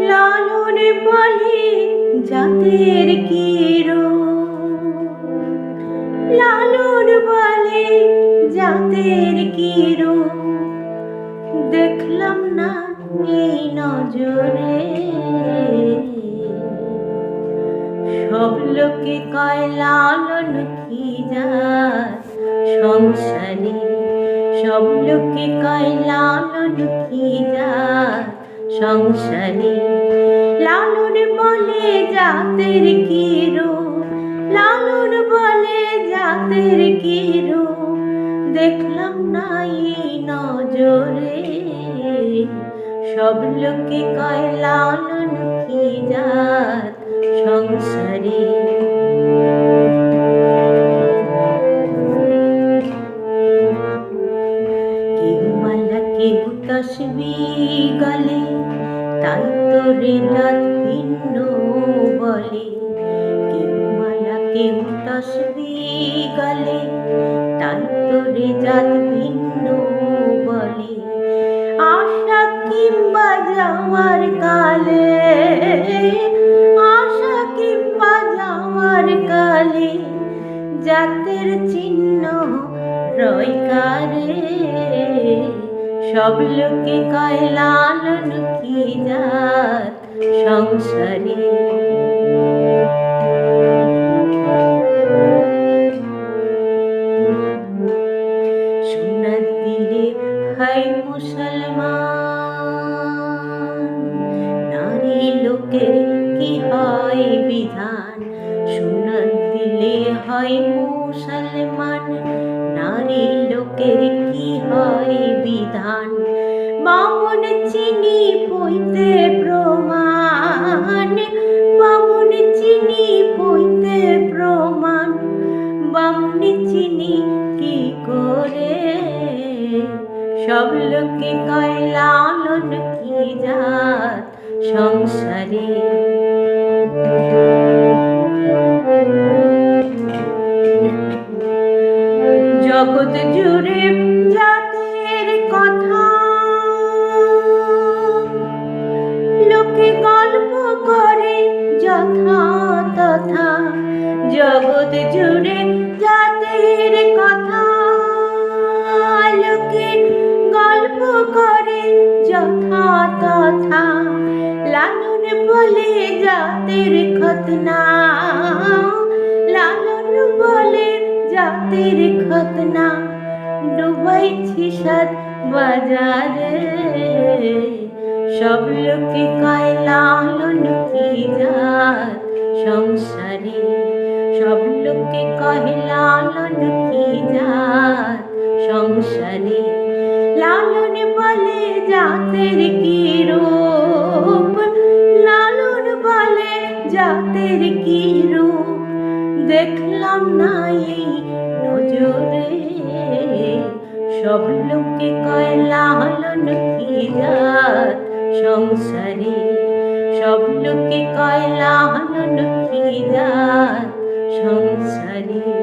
লালন বলে জাতের কি রোগ, লালন বলে জাতের কি রোগ, দেখলাম না এই নজরে। সব লোকে কয় লালন কি জাত সংসারে, সব লোকে কয় লালন কি জাত সংসারে। লালন বলে জাতের কি রোগ, লালন বলে জাতের কি রোগ, দেখলাম না এই নজরে। সব লোকে কয় লালন কি জাত সংসারে। কেউ মালা কেউ তসবিহ গলে, তাই তো রে জাত ভিন্ন বলে। কেউ মালা কেউ তসবিহ গলে, তাই তো রে জাত ভিন্ন বলে। আশা কিংবা যাওয়ার কালে, আশা কিংবা যাওয়ার কালে, জাতের চিহ্ন রয় কারে। সব লোকে কয় লালন কি জাত সংসারে। সুন্নাত দিলে হয় মুসলমান, নারী লোকের কি হয় বিধান। সুন্নাত দিলে হয় মুসলমান, নারী লোকের কি হয় বিধান। বামন চিনি পইতে প্রমাণ, বামন চিনি পইতে প্রমাণ, বামনি চিনি কি করে। সব লোকে কয় লালন কি জাত সংসারে। জগৎ জুড়ে জাতের কথা লোকে গল্প করে যথা তথা। জগৎ জুড়ে জাতের কথা লোকে গল্প করে যথা তথা। লালন বলে জাতের খতনা, লালন বলে জাতের খতনা, ডুবাইছি সাত বাজারে। সব লোকে কয় লালন কি জাত সংসারে। সব লোকে কয় লালন কি জাত সংসারে। লালন বলে জাতের কি রূপ, লালন বলে জাতের কি রূপ, দেখলাম না এই নজরে। সব লোকে কয় লালন কি জাত সংসারে। সব লোকে কয় লালন কি জাত সংসারে।